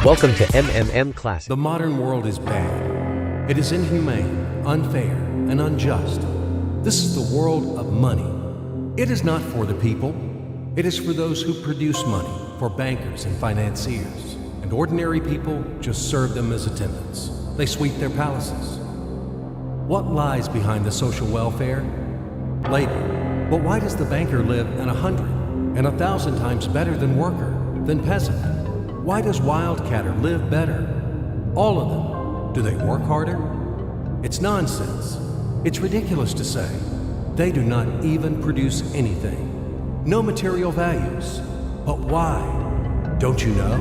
Welcome to MMM Classic. The modern world is bad. It is inhumane, unfair, and unjust. This is the world of money. It is not for the people. It is for those who produce money, for bankers and financiers. And ordinary people just serve them as attendants. They sweep their palaces. What lies behind the social welfare? Labor. But why does the banker live in 100 and 1,000 times better than worker, than peasant? Why does wildcatter live better? All of them. Do they work harder? It's nonsense. It's ridiculous to say. They do not even produce anything. No material values. But why? Don't you know?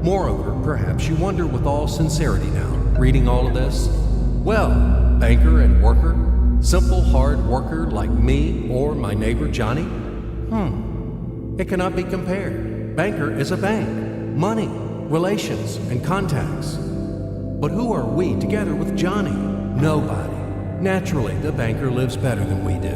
Moreover, perhaps you wonder with all sincerity now, reading all of this. Well, banker and worker, simple hard worker like me or my neighbor Johnny? It cannot be compared. Banker is a bank. Money, relations, and contacts. But who are we together with Johnny? Nobody. Naturally, the banker lives better than we do.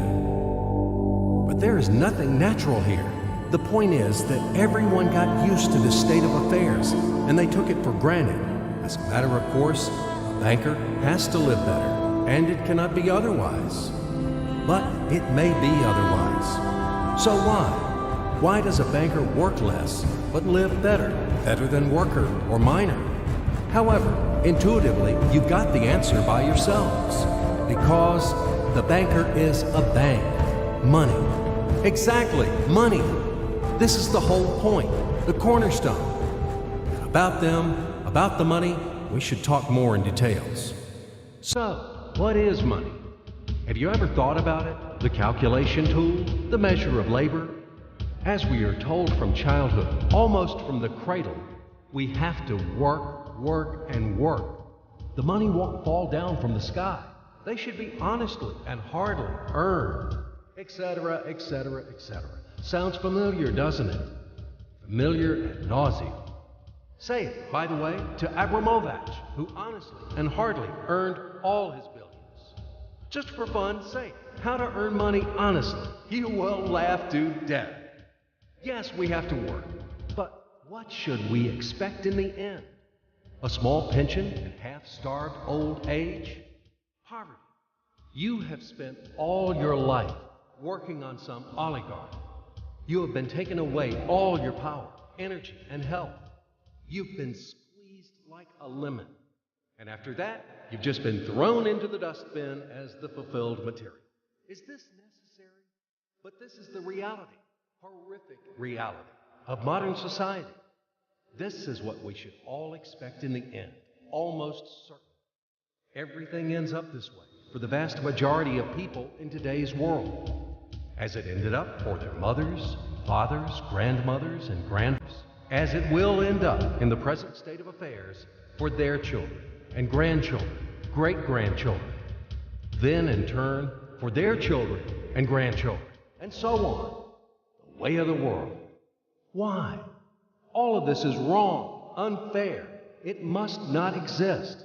But there is nothing natural here. The point is that everyone got used to this state of affairs, and they took it for granted. As a matter of course, a banker has to live better, and it cannot be otherwise. But it may be otherwise. So why? Why does a banker work less, but live better than worker or miner? However, intuitively, you got the answer by yourselves. Because the banker is a bank. Money. Exactly, money. This is the whole point, the cornerstone. About them, about the money, we should talk more in details. So, what is money? Have you ever thought about it? The calculation tool, the measure of labor? As we are told from childhood, almost from the cradle, we have to work, work, and work. The money won't fall down from the sky. They should be honestly and hardly earned, etc., etc., etc. Sounds familiar, doesn't it? Familiar ad nauseum. Say it, by the way, to Abramovich, who honestly and hardly earned all his billions. Just for fun, say how to earn money honestly. You will laugh to death. Yes, we have to work, but what should we expect in the end? A small pension and half-starved old age? Poverty. You have spent all your life working on some oligarch. You have been taken away all your power, energy, and health. You've been squeezed like a lemon. And after that, you've just been thrown into the dustbin as the fulfilled material. Is this necessary? But this is the reality. Horrific reality of modern society. This is what we should all expect in the end, almost certain. Everything ends up this way for the vast majority of people in today's world, as it ended up for their mothers, fathers, grandmothers, and grandfathers, as it will end up in the present state of affairs for their children and grandchildren, great-grandchildren, then in turn for their children and grandchildren, and so on. Way of the world. Why? All of this is wrong, unfair. It must not exist.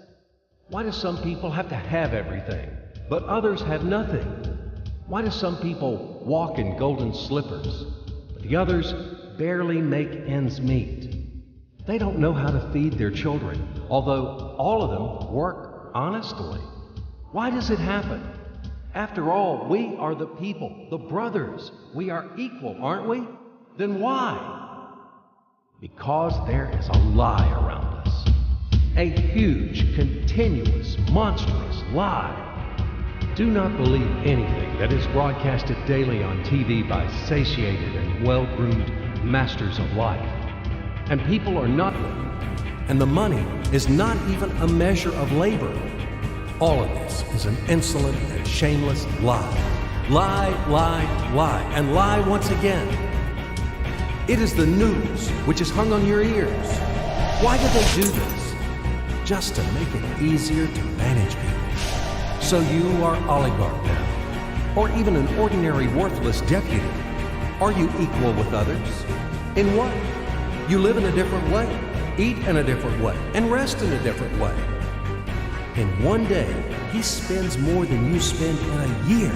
Why do some people have to have everything, but others have nothing? Why do some people walk in golden slippers, but the others barely make ends meet? They don't know how to feed their children, although all of them work honestly. Why does it happen? After all, we are the people, the brothers. We are equal, aren't we? Then why? Because there is a lie around us. A huge, continuous, monstrous lie. Do not believe anything that is broadcasted daily on TV by satiated and well-groomed masters of life. And people are not looking. And the money is not even a measure of labor. All of this is an insolent and shameless lie. Lie, lie, lie, and lie once again. It is the news which is hung on your ears. Why do they do this? Just to make it easier to manage people. So you are oligarch now, or even an ordinary worthless deputy. Are you equal with others? In what? You live in a different way, eat in a different way, and rest in a different way. In one day, he spends more than you spend in a year.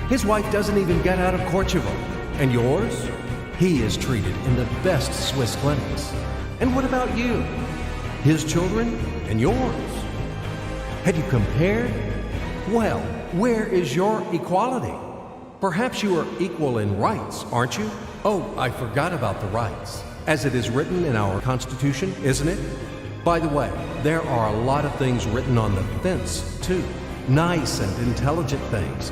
His wife doesn't even get out of Kosovo. And yours? He is treated in the best Swiss clinics. And what about you? his children and yours. Had you compared? Well, where is your equality? Perhaps you are equal in rights, aren't you? Oh, I forgot about the rights. As it is written in our Constitution, isn't it? By the way, there are a lot of things written on the fence, too. Nice and intelligent things.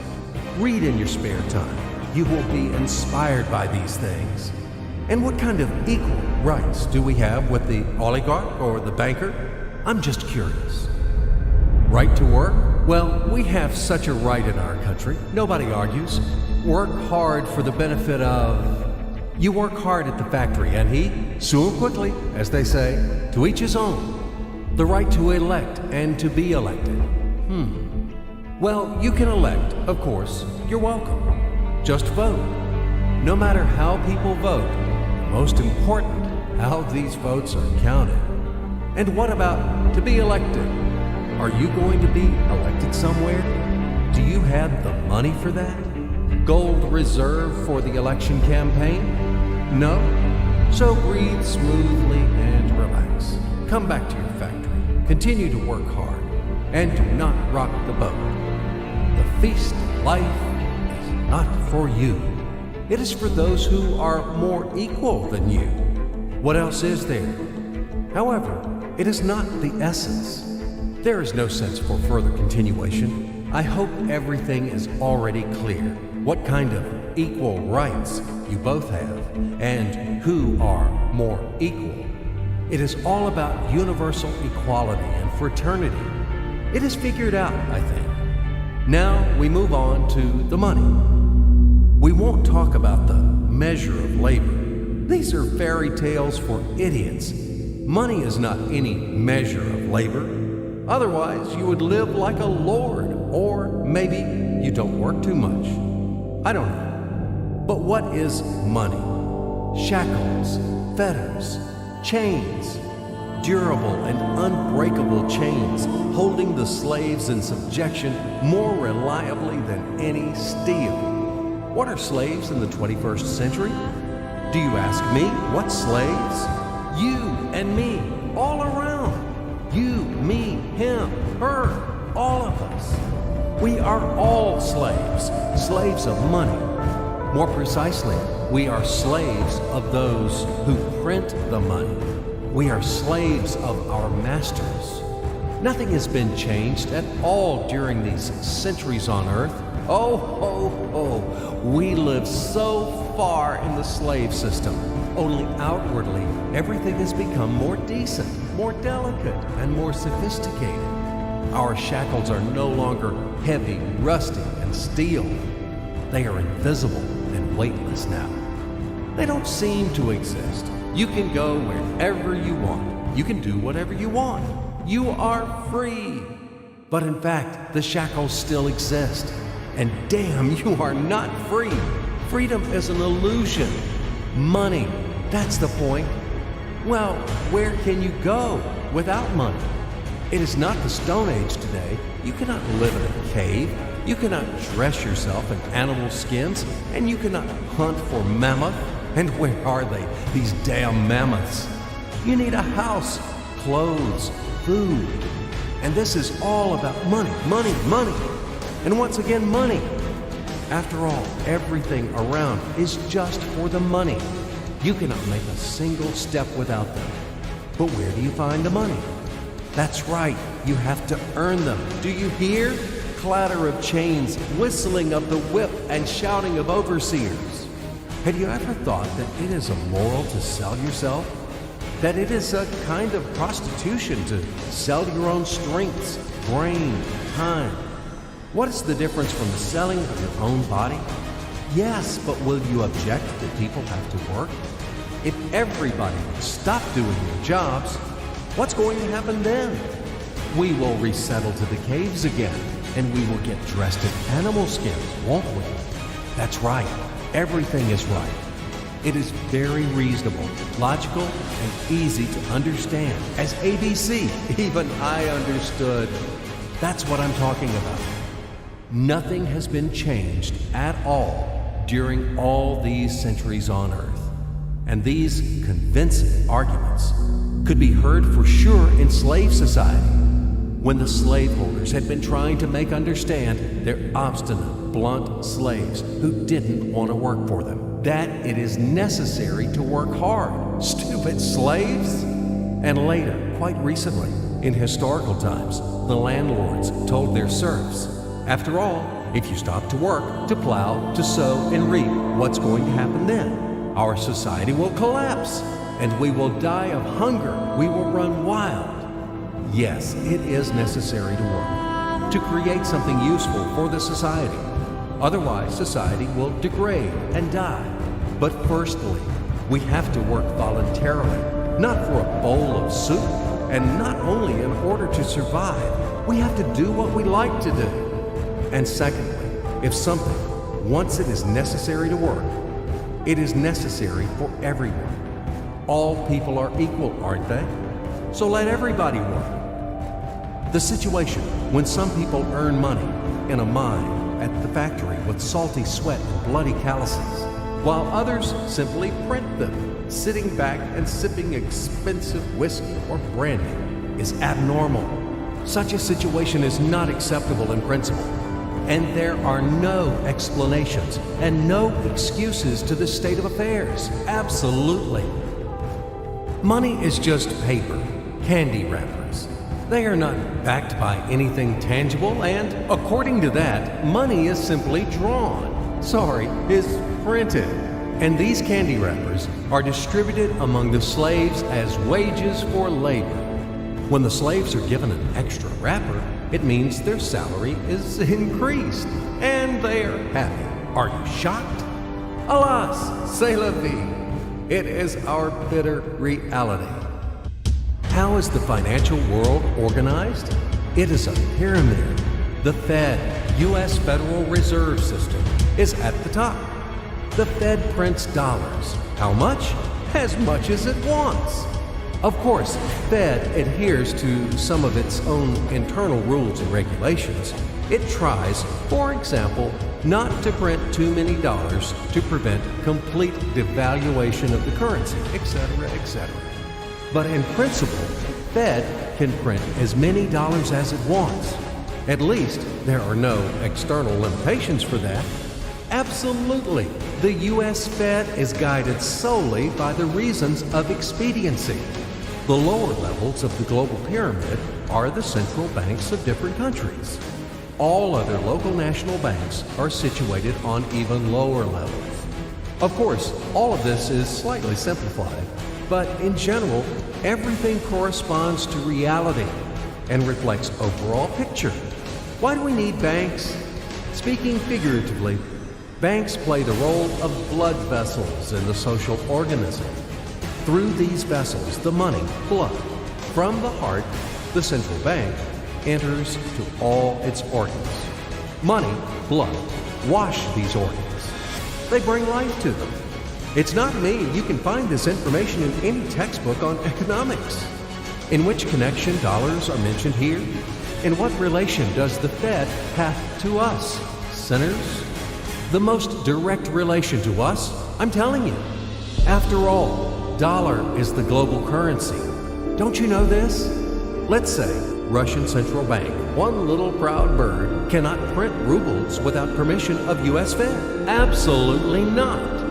Read in your spare time. You will be inspired by these things. And what kind of equal rights do we have with the oligarch or the banker? I'm just curious. Right to work? Well, we have such a right in our country. Nobody argues. Work hard for the benefit of... You work hard at the factory, and he, soon quickly, as they say, to each his own. The right to elect and to be elected. Well, you can elect, of course. You're welcome. Just vote. No matter how people vote, most important, how these votes are counted. And what about to be elected? Are you going to be elected somewhere? Do you have the money for that? Gold reserve for the election campaign? No? So breathe smoothly and relax. Come back to your factory. Continue to work hard. And do not rock the boat. The feast of life is not for you. It is for those who are more equal than you. What else is there? However, it is not the essence. There is no sense for further continuation. I hope everything is already clear. What kind of equal rights you both have and who are more equal. It is all about universal equality and fraternity. It is figured out, I think. Now we move on to the money. We won't talk about the measure of labor. These are fairy tales for idiots. Money is not any measure of labor. Otherwise, you would live like a lord, or maybe you don't work too much. I don't know. But what is money? Shackles, fetters, chains, durable and unbreakable chains holding the slaves in subjection more reliably than any steel. What are slaves in the 21st century? Do you ask me? What slaves? You and me, all around. You, me, him, her, all of us. We are all slaves, slaves of money. More precisely, we are slaves of those who print the money. We are slaves of our masters. Nothing has been changed at all during these centuries on earth. We live so far in the slave system. Only outwardly, everything has become more decent, more delicate, and more sophisticated. Our shackles are no longer heavy, rusty, and steel. They are invisible and weightless now. They don't seem to exist. You can go wherever you want. You can do whatever you want. You are free. But in fact, the shackles still exist. And damn, you are not free. Freedom is an illusion. Money, that's the point. Well, where can you go without money? It is not the Stone Age today. You cannot live in a cave. You cannot dress yourself in animal skins. And you cannot hunt for mammoth. And where are they, these damn mammoths? You need a house, clothes, food. And this is all about money, money, money. And once again, money. After all, everything around is just for the money. You cannot make a single step without them. But where do you find the money? That's right, you have to earn them. Do you hear? Clatter of chains, whistling of the whip, and shouting of overseers. Have you ever thought that it is immoral to sell yourself? That it is a kind of prostitution to sell your own strengths, brain, time? What is the difference from the selling of your own body? Yes, but will you object that people have to work? If everybody would stop doing their jobs, what's going to happen then? We will resettle to the caves again, and we will get dressed in animal skins, won't we? That's right. Everything is right. It is very reasonable, logical, and easy to understand. As ABC, even I understood. That's what I'm talking about. Nothing has been changed at all during all these centuries on Earth. And these convincing arguments could be heard for sure in slave society, when the slaveholders had been trying to make understand their obstinate, blunt slaves who didn't want to work for them that it is necessary to work hard. Stupid slaves! And later, quite recently, in historical times, the landlords told their serfs, after all, if you stop to work, to plow, to sow, and reap, what's going to happen then? Our society will collapse, and we will die of hunger. We will run wild. Yes, it is necessary to work, to create something useful for the society. Otherwise, society will degrade and die. But firstly, we have to work voluntarily, not for a bowl of soup, and not only in order to survive. We have to do what we like to do. And secondly, if something, once it is necessary to work, it is necessary for everyone. All people are equal, aren't they? So let everybody work. The situation when some people earn money in a mine, at the factory with salty sweat and bloody calluses, while others simply print them, sitting back and sipping expensive whiskey or brandy, is abnormal. Such a situation is not acceptable in principle, and there are no explanations and no excuses to this state of affairs. Absolutely. Money is just paper, candy wrappers. They are not backed by anything tangible, and according to that, money is simply is printed. And these candy wrappers are distributed among the slaves as wages for labor. When the slaves are given an extra wrapper, it means their salary is increased, and they are happy. Are you shocked? Alas, c'est la vie. It is our bitter reality. How is the financial world organized? It is a pyramid. The Fed, U.S. Federal Reserve System, is at the top. The Fed prints dollars. How much? As much as it wants. Of course, Fed adheres to some of its own internal rules and regulations. It tries, for example, not to print too many dollars to prevent complete devaluation of the currency, etc., etc. But in principle, Fed can print as many dollars as it wants. At least, there are no external limitations for that. Absolutely, the U.S. Fed is guided solely by the reasons of expediency. The lower levels of the global pyramid are the central banks of different countries. All other local national banks are situated on even lower levels. Of course, all of this is slightly simplified, but in general, everything corresponds to reality and reflects overall picture. Why do we need banks? Speaking figuratively, banks play the role of blood vessels in the social organism. Through these vessels, the money, blood, from the heart, the central bank, enters to all its organs. Money, blood, wash these organs. They bring life to them. It's not me. You can find this information in any textbook on economics. In which connection dollars are mentioned here? In what relation does the Fed have to us, sinners? The most direct relation to us, I'm telling you. After all, dollar is the global currency. Don't you know this? Let's say Russian Central Bank, one little proud bird, cannot print rubles without permission of U.S. Fed. Absolutely not.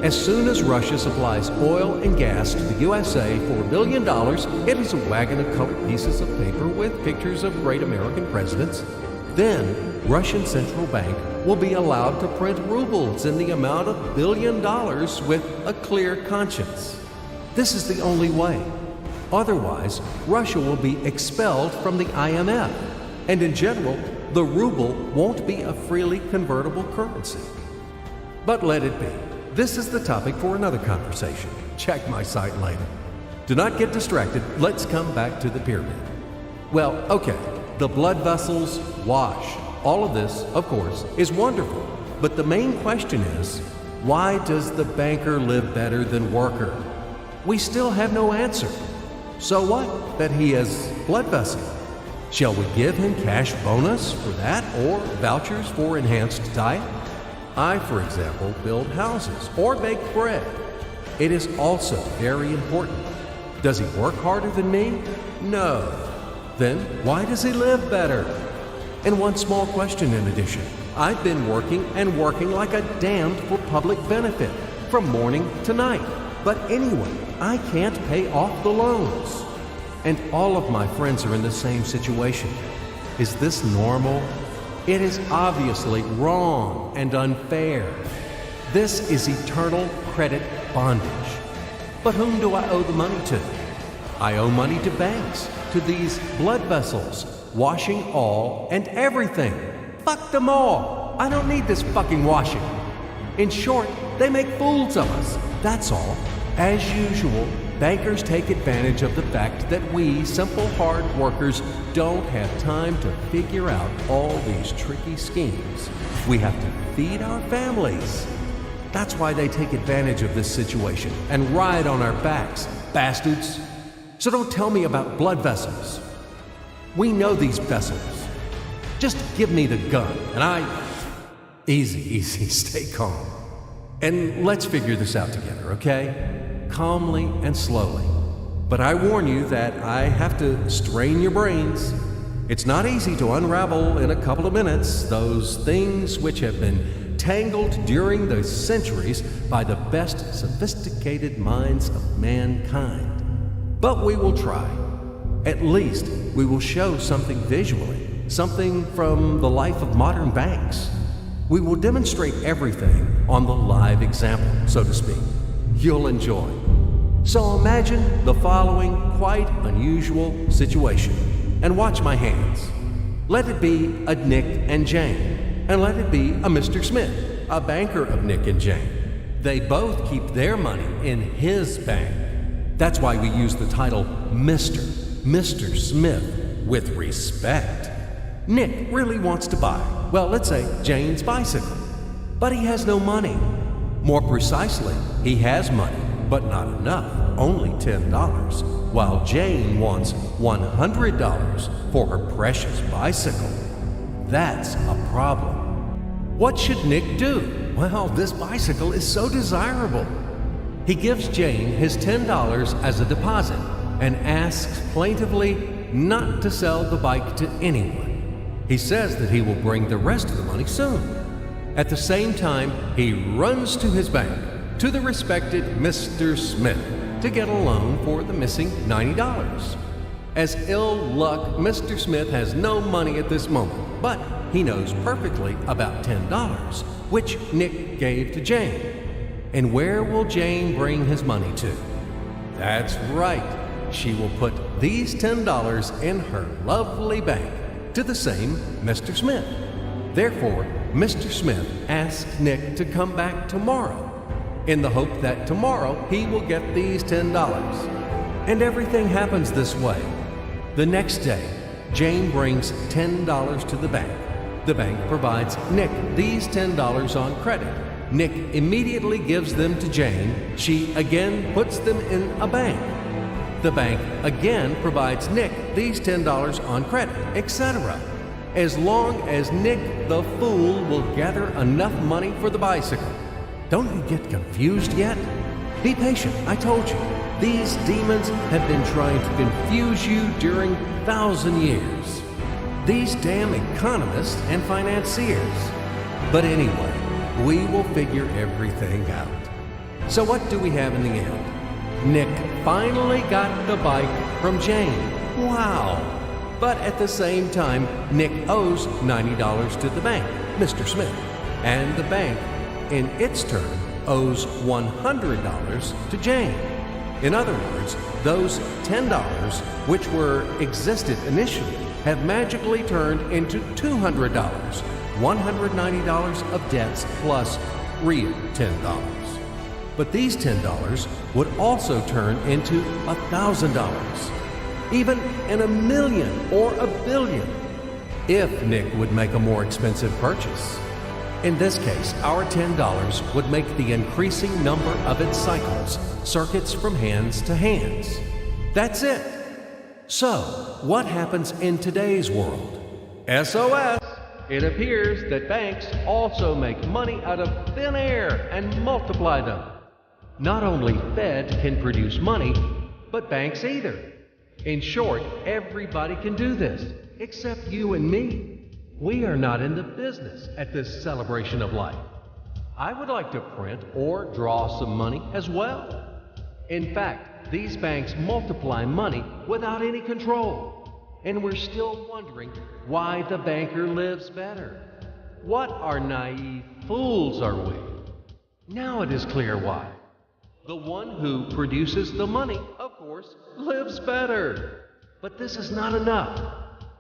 As soon as Russia supplies oil and gas to the USA for $1 billion, it is a wagon of colored pieces of paper with pictures of great American presidents. Then, Russian Central Bank will be allowed to print rubles in the amount of $1 billion with a clear conscience. This is the only way. Otherwise, Russia will be expelled from the IMF, and in general, the ruble won't be a freely convertible currency. But let it be. This is the topic for another conversation. Check my site later. Do not get distracted. Let's come back to the pyramid. Well, okay, the blood vessels wash. All of this, of course, is wonderful. But the main question is, why does the banker live better than worker? We still have no answer. So what that he has blood vessel? Shall we give him cash bonus for that or vouchers for enhanced diet? I, for example, build houses or bake bread. it is also very important. Does he work harder than me? No. Then why does he live better? And one small question in addition. I've been working and working like a damned for public benefit from morning to night. But anyway, I can't pay off the loans. And all of my friends are in the same situation. Is this normal? It is obviously wrong and unfair. This is eternal credit bondage. But whom do I owe the money to? I owe money to banks, to these blood vessels, washing all and everything. Fuck them all. I don't need this fucking washing. In short, they make fools of us. That's all. As usual, bankers take advantage of the fact that we, simple hard workers, don't have time to figure out all these tricky schemes. We have to feed our families. That's why they take advantage of this situation and ride on our backs, bastards. So don't tell me about blood vessels. We know these vessels. Just give me the gun and Easy, stay calm. And let's figure this out together, okay? Calmly and slowly. But I warn you that I have to strain your brains. It's not easy to unravel in a couple of minutes those things which have been tangled during the centuries by the best sophisticated minds of mankind. But we will try. At least we will show something visually, something from the life of modern banks. We will demonstrate everything on the live example, so to speak. You'll enjoy. So imagine the following quite unusual situation, and watch my hands. Let it be a Nick and Jane, and let it be a Mr. Smith, a banker of Nick and Jane. They both keep their money in his bank. That's why we use the title Mr. Smith, with respect. Nick really wants to buy, well, let's say Jane's bicycle, but he has no money. More precisely, he has money, but not enough, only $10, while Jane wants $100 for her precious bicycle. That's a problem. What should Nick do? Well, this bicycle is so desirable. He gives Jane his $10 as a deposit and asks plaintively not to sell the bike to anyone. He says that he will bring the rest of the money soon. At the same time, he runs to his bank, to the respected Mr. Smith, to get a loan for the missing $90. As ill luck, Mr. Smith has no money at this moment, but he knows perfectly about $10, which Nick gave to Jane. And where will Jane bring his money to? That's right. She will put these $10 in her lovely bank, to the same Mr. Smith. Therefore, Mr. Smith asks Nick to come back tomorrow, in the hope that tomorrow he will get these $10. And everything happens this way. The next day, Jane brings $10 to the bank. The bank provides Nick these $10 on credit. Nick immediately gives them to Jane. She again puts them in a bank. The bank again provides Nick these $10 on credit, etc. As long as Nick the fool will gather enough money for the bicycle. Don't you get confused yet? Be patient, I told you. These demons have been trying to confuse you during 1,000 years. These damn economists and financiers. But anyway, we will figure everything out. So what do we have in the end? Nick finally got the bike from Jane. Wow! But at the same time, Nick owes $90 to the bank, Mr. Smith. And the bank, in its turn, owes $100 to Jane. In other words, those $10, which existed initially, have magically turned into $200, $190 of debts plus real $10. But these $10 would also turn into $1,000, even in a million or a billion, if Nick would make a more expensive purchase. In this case, our $10 would make the increasing number of its cycles, circuits from hands to hands. That's it. So, what happens in today's world? SOS! It appears that banks also make money out of thin air and multiply them. Not only Fed can produce money, but banks either. In short, everybody can do this, except you and me. We are not in the business at this celebration of life. I would like to print or draw some money as well. In fact, these banks multiply money without any control. And we're still wondering why the banker lives better. What are naive fools are we? Now it is clear why. The one who produces the money, of course, lives better. But this is not enough.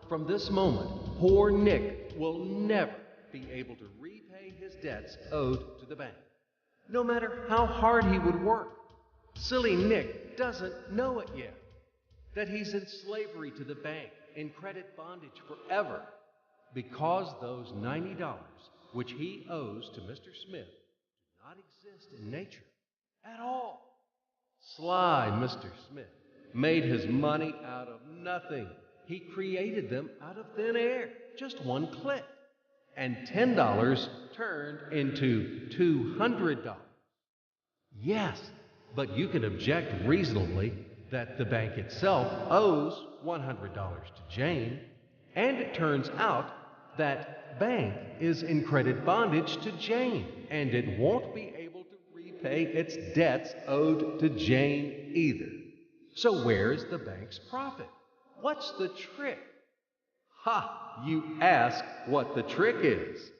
From this moment, poor Nick will never be able to repay his debts owed to the bank, no matter how hard he would work. Silly Nick doesn't know it yet, that he's in slavery to the bank, in credit bondage forever, because those $90 which he owes to Mr. Smith do not exist in nature at all. Sly Mr. Smith made his money out of nothing. He created them out of thin air, just one click. And $10 turned into $200. Yes, but you can object reasonably that the bank itself owes $100 to Jane, and it turns out that bank is in credit bondage to Jane, and it won't be able to repay its debts owed to Jane either. So where's the bank's profit? What's the trick? Ha! You ask what the trick is.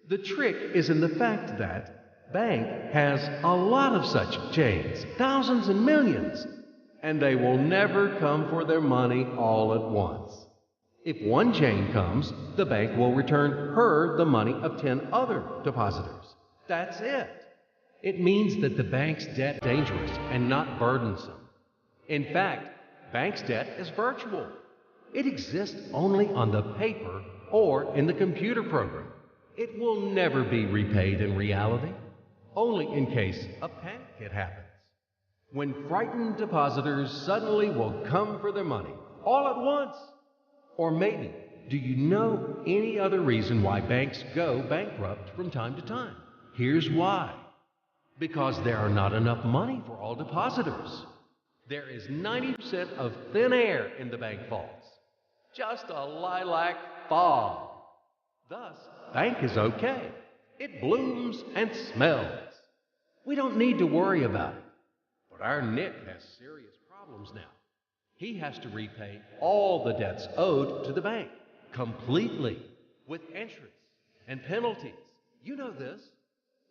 The trick is in the fact that bank has a lot of such Janes, thousands and millions, and they will never come for their money all at once. If one Jane comes, the bank will return her the money of 10 other depositors. That's it. It means that the bank's debt is dangerous and not burdensome. In fact, bank's debt is virtual. It exists only on the paper or in the computer program. It will never be repaid in reality, only in case a panic hit happens, when frightened depositors suddenly will come for their money all at once. Or maybe, do you know any other reason why banks go bankrupt from time to time? Here's why. Because there are not enough money for all depositors. There is 90% of thin air in the bank vaults. Just a lilac fog. Thus, bank is okay. It blooms and smells. We don't need to worry about it. But our Nick has serious problems now. He has to repay all the debts owed to the bank, completely, with interest and penalties. You know this.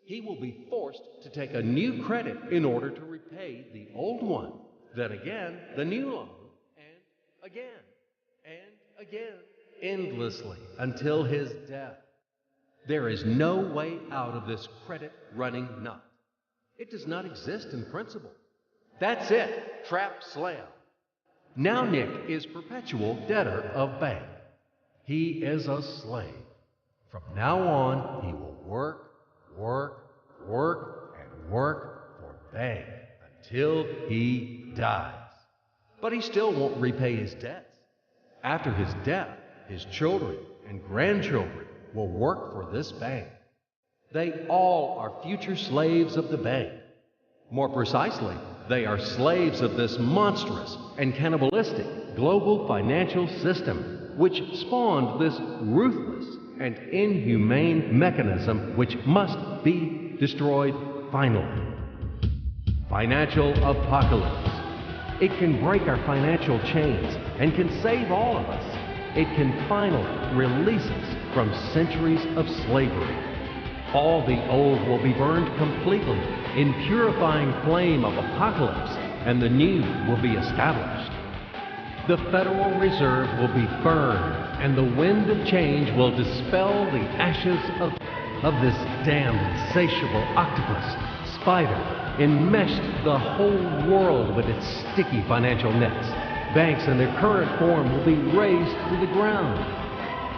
He will be forced to take a new credit in order to repay the old one. Then again, the new loan, and again, endlessly, until his death. There is no way out of this credit running knot. It does not exist in principle. That's it, trap slam. Now Nick is perpetual debtor of bank. He is a slave. From now on, he will work for bank until he dies. But he still won't repay his debts. After his death, his children and grandchildren will work for this bank. They all are future slaves of the bank. More precisely, they are slaves of this monstrous and cannibalistic global financial system, which spawned this ruthless and inhumane mechanism which must be destroyed finally. Financial apocalypse. It can break our financial chains and can save all of us. It can finally release us from centuries of slavery. All the old will be burned completely in purifying flame of apocalypse, and the new will be established. The Federal Reserve will be burned, and the wind of change will dispel the ashes of this damned insatiable octopus, spider, enmeshed the whole world with its sticky financial nets. Banks in their current form will be razed to the ground.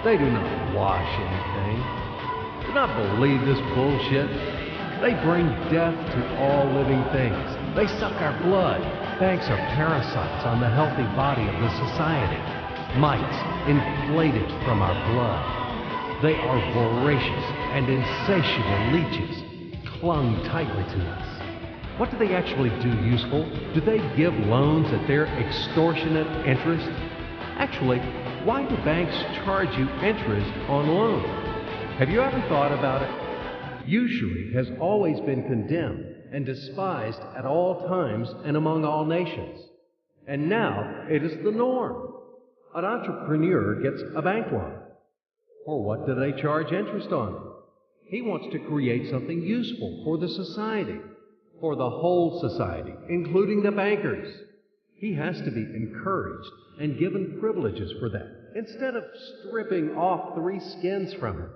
They do not wash anything. Do not believe this bullshit. They bring death to all living things. They suck our blood. Banks are parasites on the healthy body of the society. Mites inflated from our blood. They are voracious and insatiable leeches, clung tightly to us. What do they actually do useful? Do they give loans at their extortionate interest? Actually, why do banks charge you interest on loans? Have you ever thought about it? Usury has always been condemned and despised at all times and among all nations. And now it is the norm. An entrepreneur gets a bank loan. For what do they charge interest on? He wants to create something useful for the society, for the whole society, including the bankers. He has to be encouraged and given privileges for that, instead of stripping off 3 skins from him.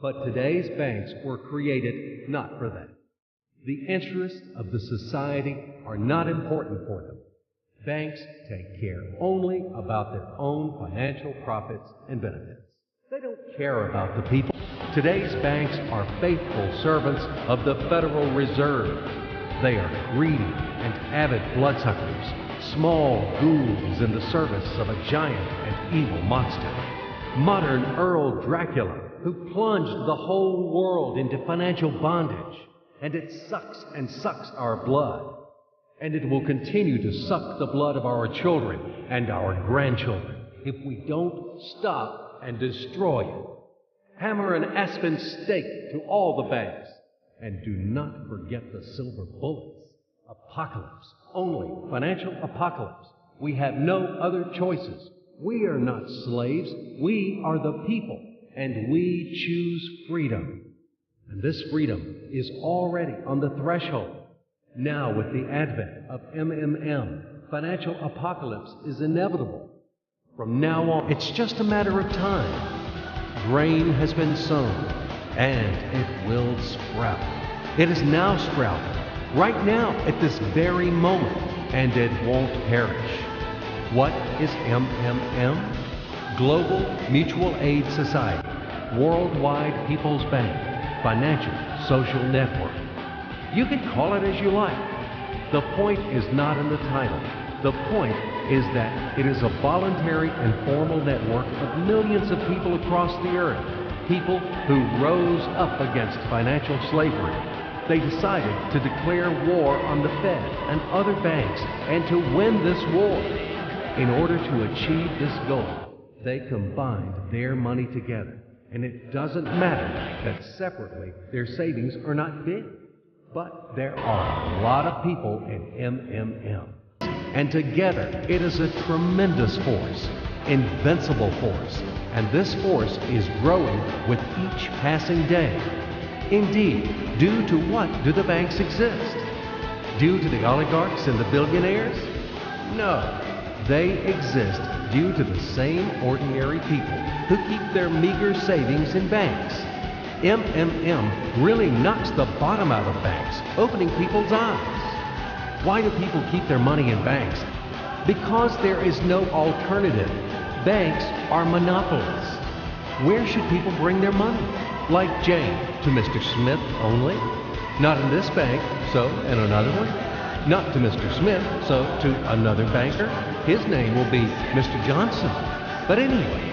But today's banks were created not for that. The interests of the society are not important for them. Banks take care only about their own financial profits and benefits. They don't care about the people. Today's banks are faithful servants of the Federal Reserve. They are greedy and avid bloodsuckers, small ghouls in the service of a giant and evil monster. Modern Earl Dracula, who plunged the whole world into financial bondage, and it sucks and sucks our blood. And it will continue to suck the blood of our children and our grandchildren if we don't stop and destroy it. Hammer an aspen stake to all the banks. And do not forget the silver bullets. Apocalypse. Only financial apocalypse. We have no other choices. We are not slaves. We are the people. And we choose freedom. And this freedom is already on the threshold. Now, with the advent of MMM, financial apocalypse is inevitable. From now on, it's just a matter of time. Grain has been sown, and it will sprout. It is now sprouting, right now, at this very moment, and it won't perish. What is MMM? Global Mutual Aid Society, Worldwide People's Bank, Financial Social Network. You can call it as you like. The point is not in the title. The point is that it is a voluntary and formal network of millions of people across the earth, people who rose up against financial slavery. They decided to declare war on the Fed and other banks and to win this war. In order to achieve this goal, they combined their money together. And it doesn't matter that separately their savings are not big. But there are a lot of people in MMM. And together, it is a tremendous force, invincible force. And this force is growing with each passing day. Indeed, due to what do the banks exist? Due to the oligarchs and the billionaires? No, they exist due to the same ordinary people who keep their meager savings in banks. MMM really knocks the bottom out of banks, opening people's eyes. Why do people keep their money in banks? Because there is no alternative. Banks are monopolies. Where should people bring their money? Like Jane, to Mr. Smith only? Not in this bank, so in another one? Not to Mr. Smith, so to another banker? His name will be Mr. Johnson. But anyway,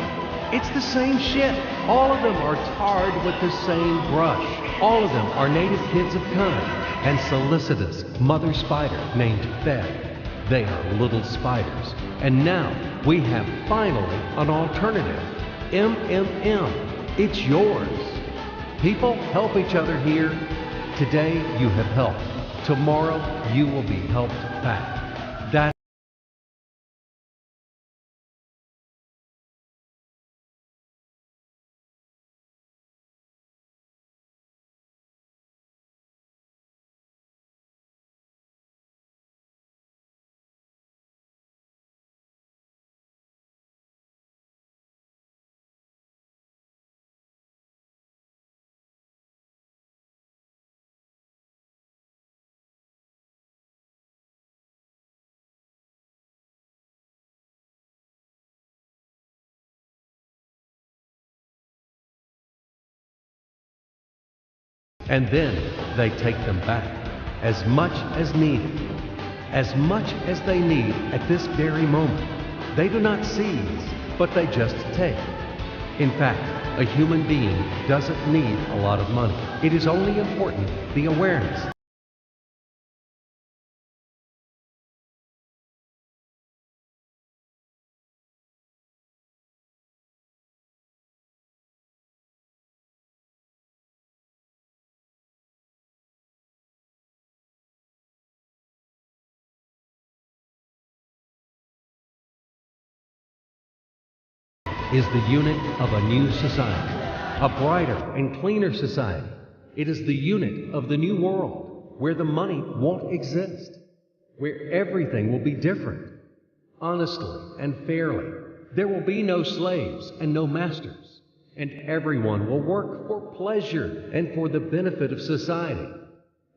it's the same shit. All of them are tarred with the same brush. All of them are native kids of Kun and solicitous mother spider named Fed. They are little spiders. And now we have finally an alternative. MMM. It's yours. People help each other here. Today you have helped. Tomorrow you will be helped back. And then they take them back, as much as needed, as much as they need at this very moment. They do not seize, but they just take. In fact, a human being doesn't need a lot of money. It is only important the awareness is the unit of a new society, a brighter and cleaner society. It is the unit of the new world, where the money won't exist, where everything will be different, honestly and fairly. There will be no slaves and no masters, and everyone will work for pleasure and for the benefit of society.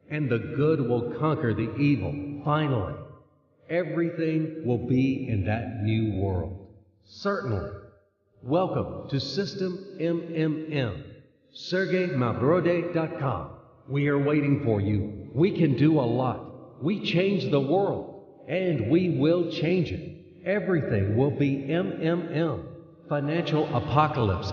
And the good will conquer the evil, finally. Everything will be in that new world. Certainly. Welcome to System MMM. SergeyMavrode.com. We are waiting for you. We can do a lot. We change the world, and we will change it. Everything will be MMM. Financial apocalypse.